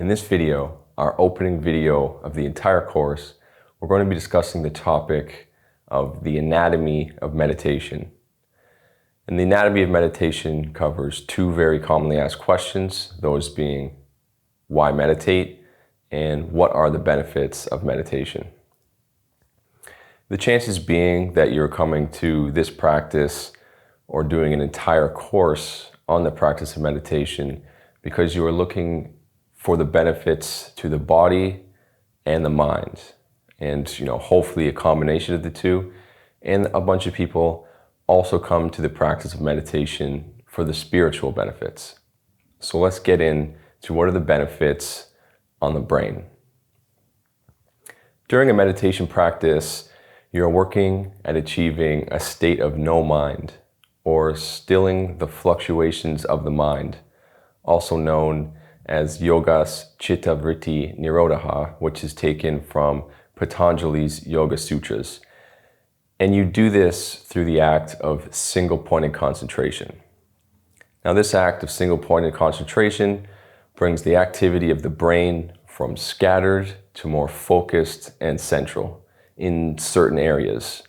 In this video, our opening video of the entire course, we're going to be discussing the topic of the anatomy of meditation. And the anatomy of meditation covers two very commonly asked questions, those being why meditate and what are the benefits of meditation. The chances being that you're coming to this practice or doing an entire course on the practice of meditation because you are looking for the benefits to the body and the mind, and hopefully a combination of the two. And a bunch of people also come to the practice of meditation for the spiritual benefits. So let's get into what are the benefits on the brain. During a meditation practice, you're working at achieving a state of no mind, or stilling the fluctuations of the mind, also known as Yogas Chitta Vritti Nirodha, which is taken from Patanjali's Yoga Sutras. And you do this through the act of single-pointed concentration. Now, this act of single-pointed concentration brings the activity of the brain from scattered to more focused and central in certain areas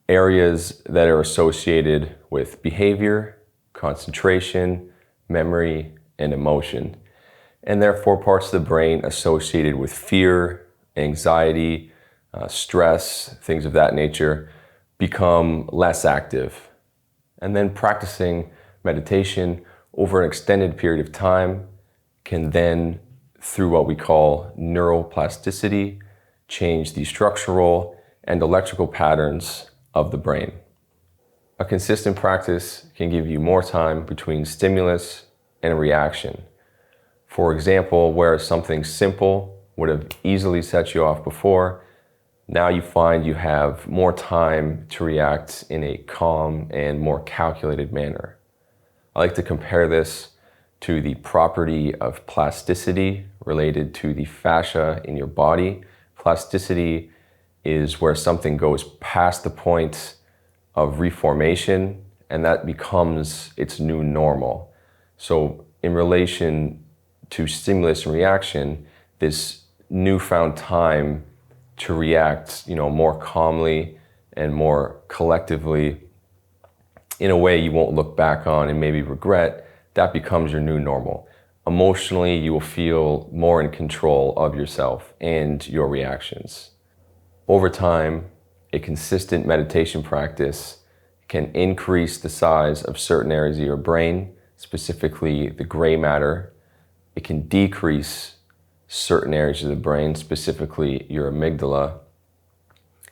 that are associated with behavior, concentration, memory, and emotion, and therefore parts of the brain associated with fear, anxiety, stress, things of that nature, become less active. And then practicing meditation over an extended period of time can then, through what we call neuroplasticity, change the structural and electrical patterns of the brain. A consistent practice can give you more time between stimulus and reaction. For example, where something simple would have easily set you off before, now you find you have more time to react in a calm and more calculated manner. I like to compare this to the property of plasticity related to the fascia in your body. Plasticity is where something goes past the point of reformation, and that becomes its new normal. So in relation to stimulus and reaction, this newfound time to react, more calmly and more collectively in a way you won't look back on and maybe regret, that becomes your new normal. Emotionally, you will feel more in control of yourself and your reactions. Over time, a consistent meditation practice can increase the size of certain areas of your brain, specifically the gray matter. It can decrease certain areas of the brain, specifically your amygdala.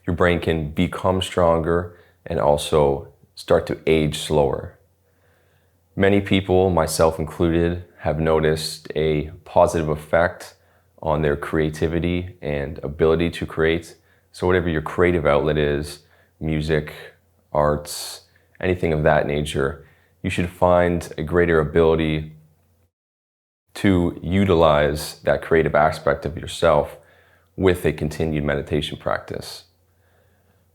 Your brain can become stronger and also start to age slower. Many people, myself included, have noticed a positive effect on their creativity and ability to create. So whatever your creative outlet is, music, arts, anything of that nature, you should find a greater ability to utilize that creative aspect of yourself with a continued meditation practice.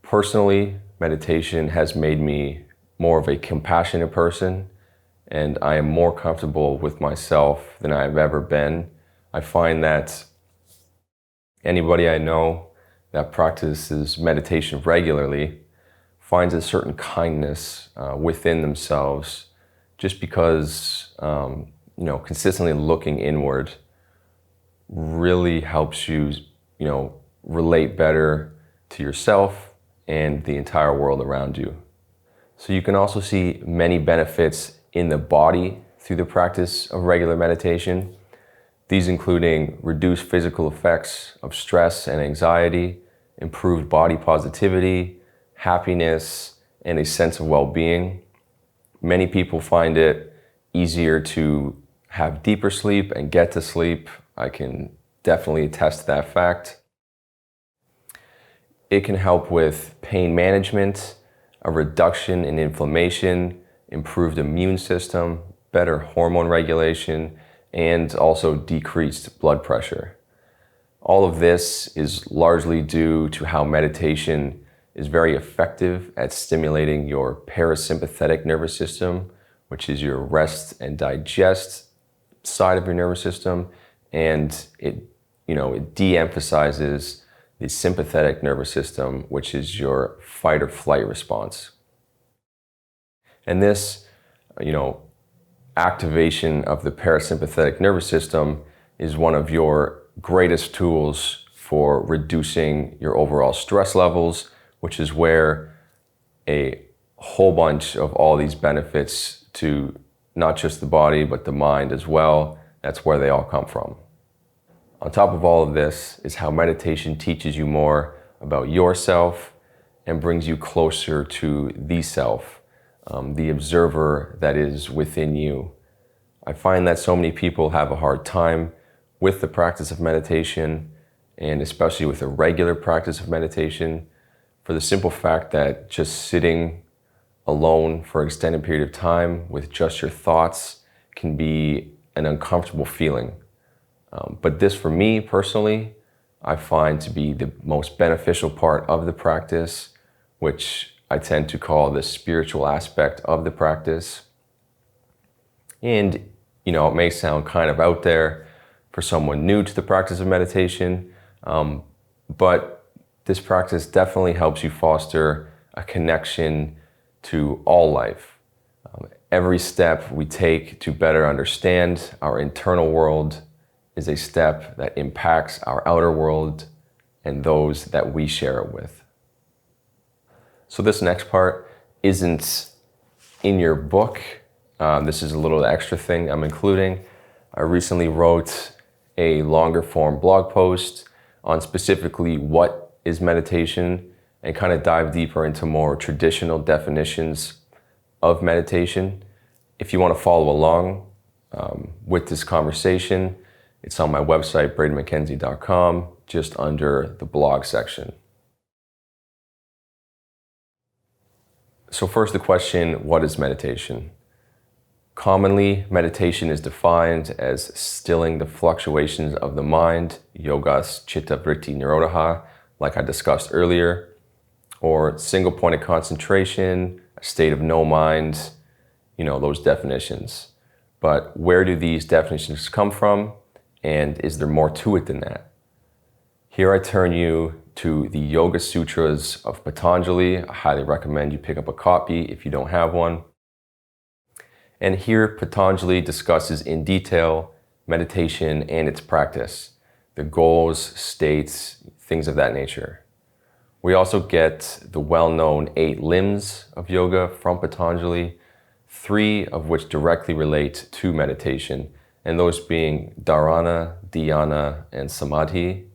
Personally, meditation has made me more of a compassionate person, and I am more comfortable with myself than I've ever been. I find that anybody I know that practices meditation regularly finds a certain kindness within themselves, just because consistently looking inward really helps you, relate better to yourself and the entire world around you. So you can also see many benefits in the body through the practice of regular meditation. These including reduced physical effects of stress and anxiety, improved body positivity, happiness, and a sense of well-being. Many people find it easier to have deeper sleep and get to sleep. I can definitely attest to that fact. It can help with pain management, a reduction in inflammation, improved immune system, better hormone regulation, and also decreased blood pressure. All of this is largely due to how meditation is very effective at stimulating your parasympathetic nervous system, which is your rest and digest side of your nervous system, and it de-emphasizes the sympathetic nervous system, which is your fight or flight response. And this, activation of the parasympathetic nervous system is one of your greatest tools for reducing your overall stress levels, which is where a whole bunch of all these benefits to not just the body, but the mind as well, that's where they all come from. On top of all of this is how meditation teaches you more about yourself and brings you closer to the self, the observer that is within you. I find that so many people have a hard time with the practice of meditation, and especially with a regular practice of meditation, for the simple fact that just sitting alone for an extended period of time with just your thoughts can be an uncomfortable feeling. But this, for me personally, I find to be the most beneficial part of the practice, which I tend to call the spiritual aspect of the practice. And, it may sound kind of out there for someone new to the practice of meditation, but this practice definitely helps you foster a connection to all life. Every step we take to better understand our internal world is a step that impacts our outer world and those that we share it with. So this next part isn't in your book. This is a little extra thing I'm including. I recently wrote a longer form blog post on specifically what is meditation and kind of dive deeper into more traditional definitions of meditation. If you want to follow along with this conversation, it's on my website, BradenMcKenzie.com, just under the blog section. So first the question, what is meditation? Commonly, meditation is defined as stilling the fluctuations of the mind, yogas chitta vritti nirodha, like I discussed earlier, or single-pointed concentration, a state of no mind, those definitions. But where do these definitions come from, and is there more to it than that? Here I turn you to the Yoga Sutras of Patanjali. I highly recommend you pick up a copy if you don't have one. And here Patanjali discusses in detail meditation and its practice, the goals, states, things of that nature. We also get the well-known 8 limbs of yoga from Patanjali, 3 of which directly relate to meditation, and those being dharana, dhyana, and samadhi.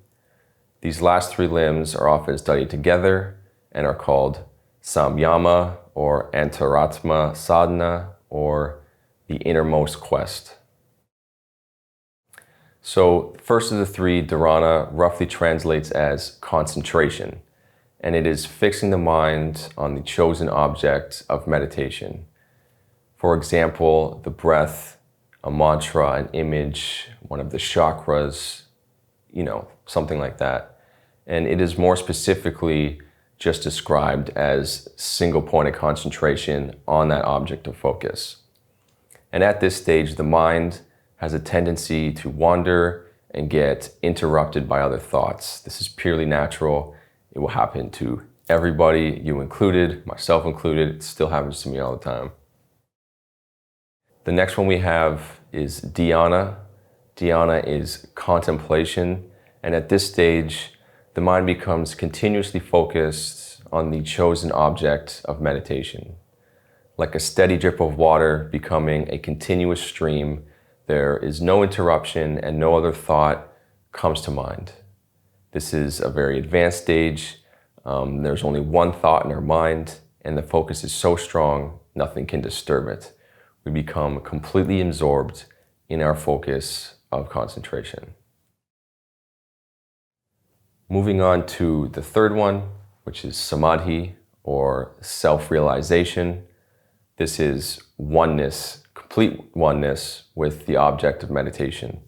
These last 3 limbs are often studied together and are called samyama or antaratma sadhana, or the innermost quest. So first of the 3, dharana, roughly translates as concentration, and it is fixing the mind on the chosen object of meditation. For example, the breath, a mantra, an image, one of the chakras, something like that. And it is more specifically just described as single-pointed concentration on that object of focus. And at this stage, the mind has a tendency to wander and get interrupted by other thoughts. This is purely natural. It will happen to everybody, you included, myself included. It still happens to me all the time. The next one we have is dhyana. Dhyana is contemplation, and at this stage, the mind becomes continuously focused on the chosen object of meditation. Like a steady drip of water becoming a continuous stream, there is no interruption and no other thought comes to mind. This is a very advanced stage. There's only one thought in our mind, and the focus is so strong, nothing can disturb it. We become completely absorbed in our focus of concentration. Moving on to the third one, which is samadhi, or self-realization. This is oneness, complete oneness with the object of meditation.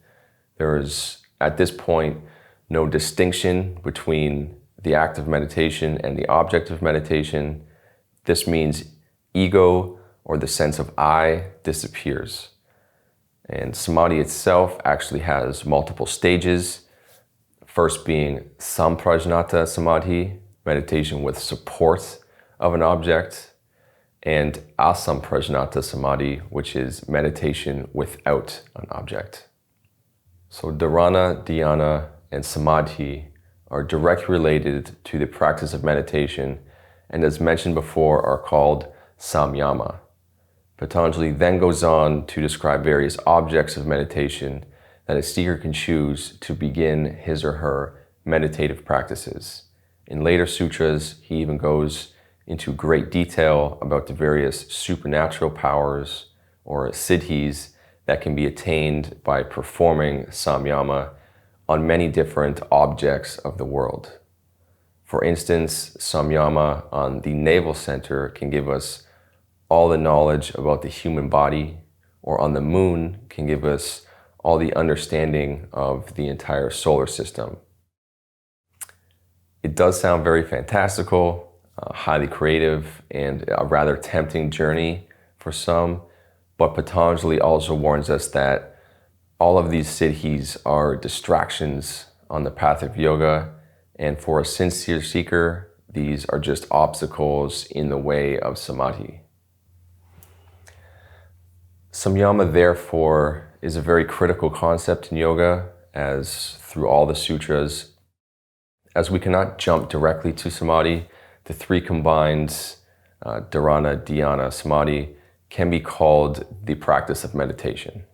There is, at this point, no distinction between the act of meditation and the object of meditation. This means ego, or the sense of I, disappears. And samadhi itself actually has multiple stages. First being samprajnata samadhi, meditation with support of an object, and asamprajnata samadhi, which is meditation without an object. So dharana, dhyana, and samadhi are directly related to the practice of meditation, and as mentioned before, are called samyama. Patanjali then goes on to describe various objects of meditation that a seeker can choose to begin his or her meditative practices. In later sutras, he even goes into great detail about the various supernatural powers or siddhis that can be attained by performing samyama on many different objects of the world. For instance, samyama on the navel center can give us all the knowledge about the human body, or on the moon can give us all the understanding of the entire solar system. It does sound very fantastical, highly creative, and a rather tempting journey for some, but Patanjali also warns us that all of these siddhis are distractions on the path of yoga, and for a sincere seeker, these are just obstacles in the way of samadhi. Samyama, therefore, is a very critical concept in yoga, as through all the sutras, as we cannot jump directly to samadhi, the three combined dharana, dhyana, samadhi can be called the practice of meditation.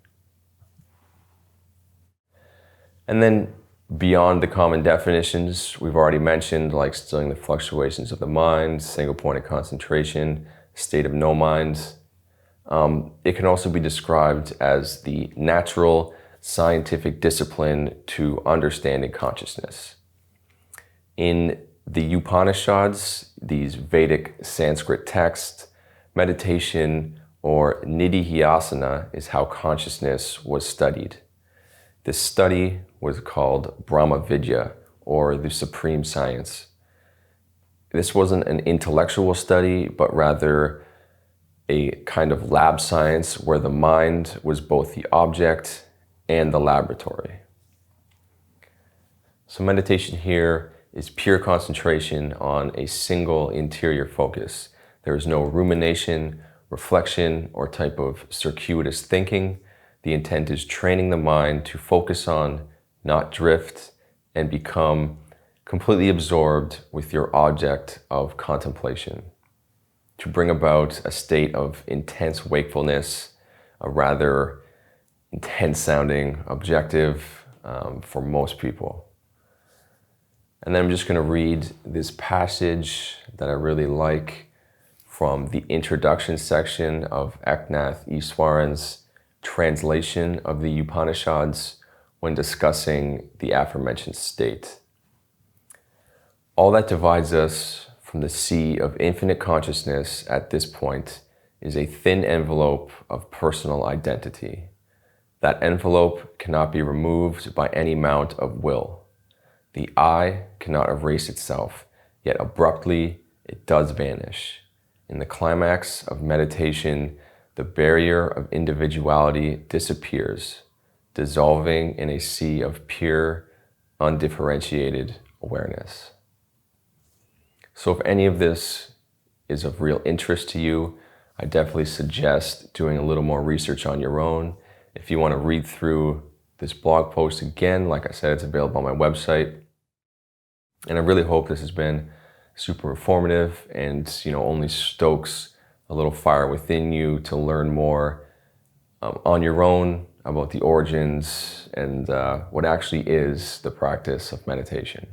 And then beyond the common definitions we've already mentioned, like stilling the fluctuations of the mind, single-pointed concentration, state of no mind, it can also be described as the natural scientific discipline to understanding consciousness. In the Upanishads, these Vedic Sanskrit texts, meditation or nididhyasana is how consciousness was studied. This study was called Brahma Vidya, or the supreme science. This wasn't an intellectual study, but rather a kind of lab science where the mind was both the object and the laboratory. So meditation here is pure concentration on a single interior focus. There is no rumination, reflection, or type of circuitous thinking. The intent is training the mind to focus on, not drift, and become completely absorbed with your object of contemplation, to bring about a state of intense wakefulness, a rather intense sounding objective for most people. And then I'm just going to read this passage that I really like from the introduction section of Eknath Easwaran's translation of the Upanishads when discussing the aforementioned state. All that divides us from the sea of infinite consciousness at this point is a thin envelope of personal identity. That envelope cannot be removed by any amount of will. The I cannot erase itself, yet abruptly it does vanish. In the climax of meditation, the barrier of individuality disappears, dissolving in a sea of pure, undifferentiated awareness. So if any of this is of real interest to you, I definitely suggest doing a little more research on your own. If you want to read through this blog post again, like I said, it's available on my website. And I really hope this has been super informative and, only stokes a little fire within you to learn more on your own about the origins and what actually is the practice of meditation.